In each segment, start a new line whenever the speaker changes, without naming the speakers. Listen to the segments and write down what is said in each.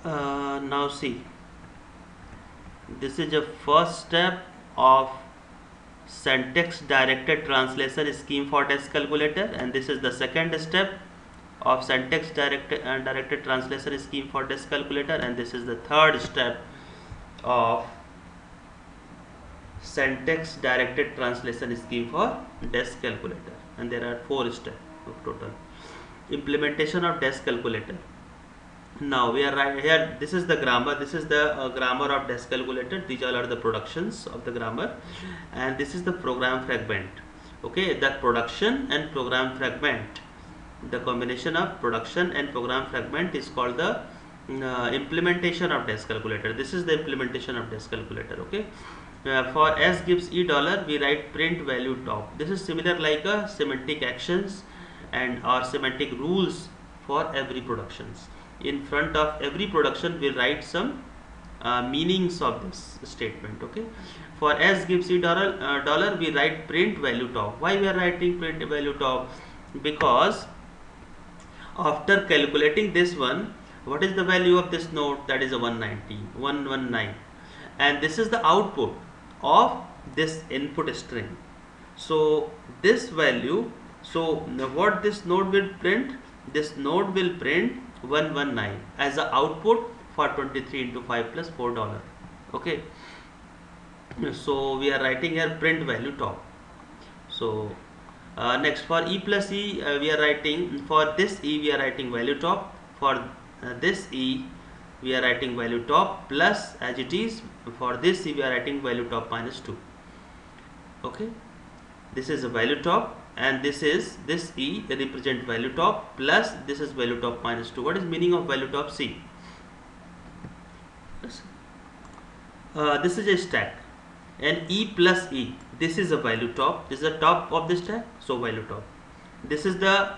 Now see, this is the first step of syntax directed translation scheme for test calculator, and this is the second step of syntax directed translation scheme for test calculator, and this is the third step of syntax directed translation scheme for desk calculator, and there are four steps of total implementation of desk calculator. Now we are right here, this is the grammar, this is the grammar of desk calculator, these all are the productions of the grammar, and this is the program fragment. Okay, the production and program fragment, the combination of production and program fragment is called the implementation of desk calculator. This is the implementation of desk calculator. Okay, for s gives e dollar, we write print value top. This is similar like a semantic actions and or semantic rules for every productions. In front of every production we'll write some meanings of this statement. Okay, for s gives e dollar, we write print value top. Why we are writing print value top? Because after calculating this one, what is the value of this node? That is a 119, and this is the output of this input string. So this value, so what this node will print? This node will print 119 as the output for 23 into 5 plus $4. Okay, so we are writing here print value top. So next for e plus e, we are writing, for this e we are writing value top, for this e we are writing value top plus, as it is for this e we are writing value top minus 2. Okay, this is a value top, and this e represent value top plus this is value top minus 2. What is meaning of value top? See, this is a stack, and e plus e, this is a value top, this is the top of the stack, so value top. This is the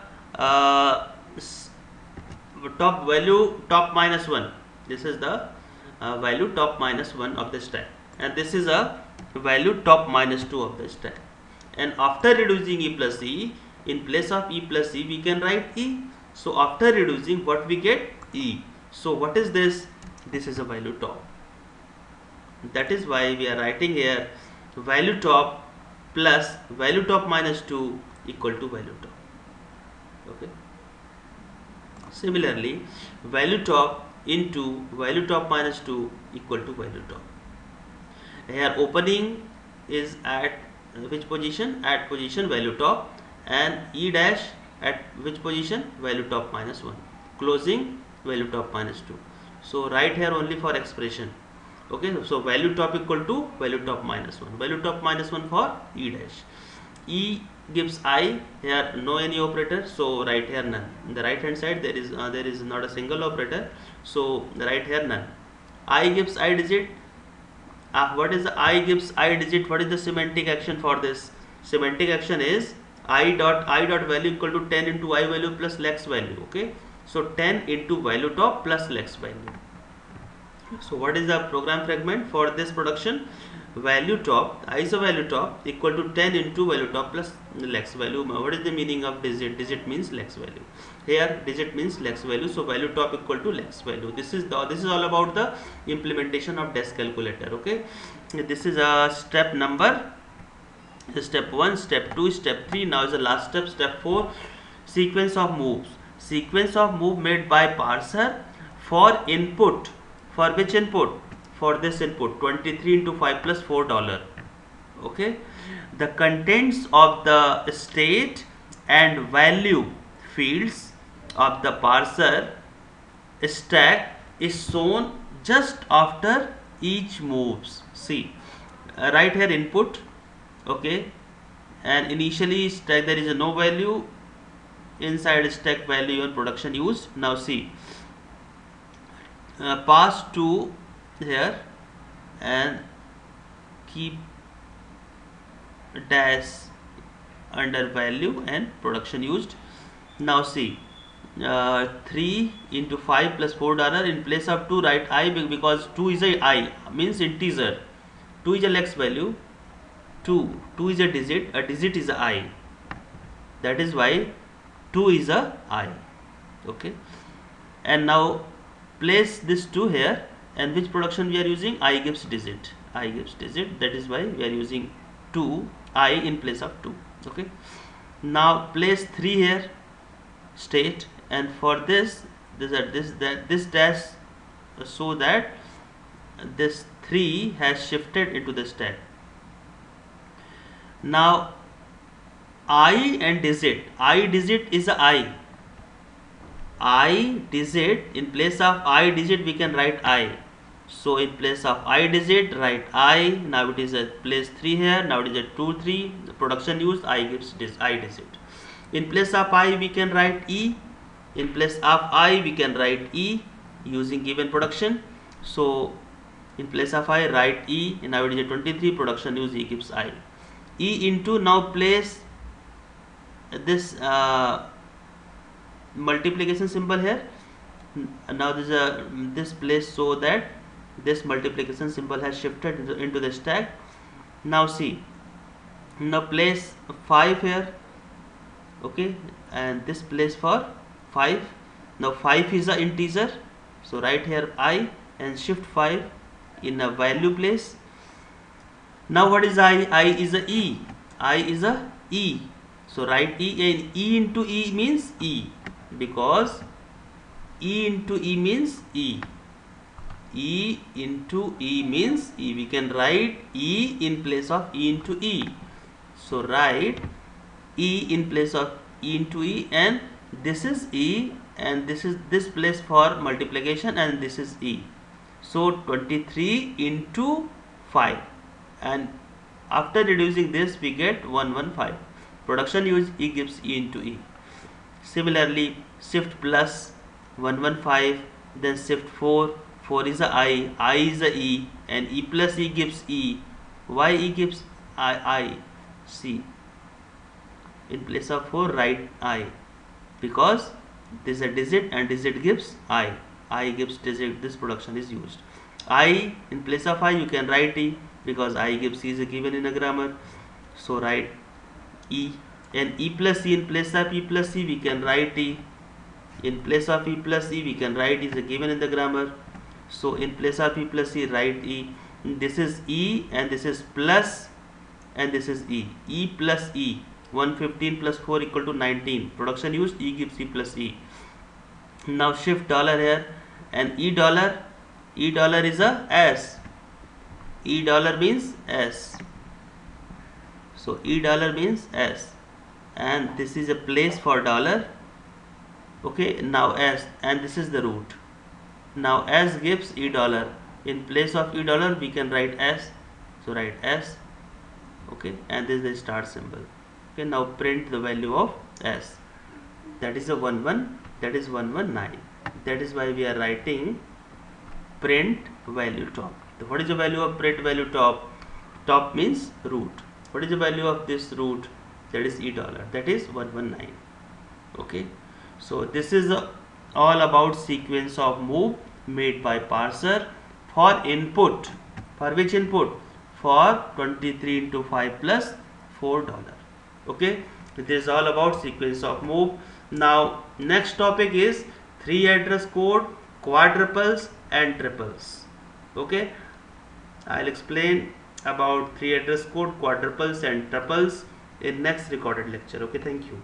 top value top minus 1, this is the value top minus 1 of the stack, and this is a value top minus 2 of the stack. And after reducing e plus e, in place of e plus e we can write e. So after reducing, what we get? E. So what is this? This is a value top. That is why we are writing here value top plus value top minus 2 equal to value top. Okay, similarly value top into value top minus 2 equal to value top. Here opening is at which position? At position value top, and e dash at which position? Value top minus 1. Closing value top minus 2. So write here only for expression. Okay, so value top equal to value top minus 1. Value top minus 1 for e dash. E gives I, here no any operator, so write here none. In the right hand side there is not a single operator, so write here none. I gives I digit. What is the I gives I digit? What is the semantic action for this? Semantic action is I dot value equal to 10 into I value plus lex value. Okay, so 10 into value top plus lex value. So what is the program fragment for this production? Value top, I is a value top equal to 10 into value top plus lex value. What is the meaning of digit? Digit means lex value. Here digit means lex value, so value top equal to lex value. This is all about the implementation of desk calculator. Okay, this is a step number, step 1, step 2, step 3. Now is the last step, step 4, sequence of moves. Sequence of move made by parser for input. For which input? For this input 23 into 5 plus $4. Okay, the contents of the state and value fields of the parser stack is shown just after each moves. See, right here input. Okay, and initially stack there is a no value, inside stack value and production used. Now see, pass to here and keep dash under value and production used. Now see, 3 into 5 plus $4, in place of 2 write I, because 2 is a I, means integer, 2 is a lex value, 2 is a digit is a I, that is why 2 is a I. Okay, and now place this 2 here, and which production we are using? I gives digit. I gives digit, that is why we are using 2 I in place of 2. Okay, now place 3 here, state, and for this this dash, so that this 3 has shifted into the stack. Now I and digit, I digit is a I digit, in place of I digit we can write I. So in place of I digit write I. Now it is a place 3 here, now it is a 2 3, the production used I gives I digit. In place of I we can write E, in place of I we can write E using given production. So in place of I write E, and now it is a 23, production use E gives I. E into, now place this multiplication symbol here. Now this place, so that this multiplication symbol has shifted into the stack. Now see, now place 5 here, okay, and this place for 5. Now 5 is an integer, so write here I and shift 5 in a value place. Now what is I? I is a E. I is a E. So write E, and E into E means E, because E into E means E. E into E means E. We can write E in place of E into E. So write E in place of E into E, and this is E, and this is this place for multiplication, and this is E. So 23 into 5, and after reducing this we get 115. Production use E gives E into E. Similarly, shift plus 115, then shift 4, 4 is a I is a E, and E plus E gives E. Why E gives I? See, in place of 4 write I, because this is a digit and digit gives I gives digit, this production is used. I in place of I you can write E, because I gives E is a given in a grammar, so write E. And E plus E, in place of E plus E we can write E, in place of E plus E we can write E is a given in the grammar, so in place of E plus E write E. This is E, and this is plus, and this is E. E plus E, 115 plus 4 equal to 19. Production used E gives E plus E. Now shift dollar here, and E dollar is a S. E dollar means S. So E dollar means S, and this is a place for dollar. Okay, now S, and this is the root. Now S gives E dollar. In place of E dollar we can write S. So write S. Okay, and this is the start symbol. Okay, now print the value of S. That is a 11. That is 119. That is why we are writing print value top. What is the value of print value top? Top means root. What is the value of this root? That is E dollar. That is 119. Okay. So this is all about sequence of move made by parser for input. For which input? For 23 into 5 plus $4. Okay. This is all about sequence of move. Now next topic is 3 address code, quadruples and triples. Okay. I'll explain about 3 address code, quadruples and triples in next recorded lecture. Okay, thank you.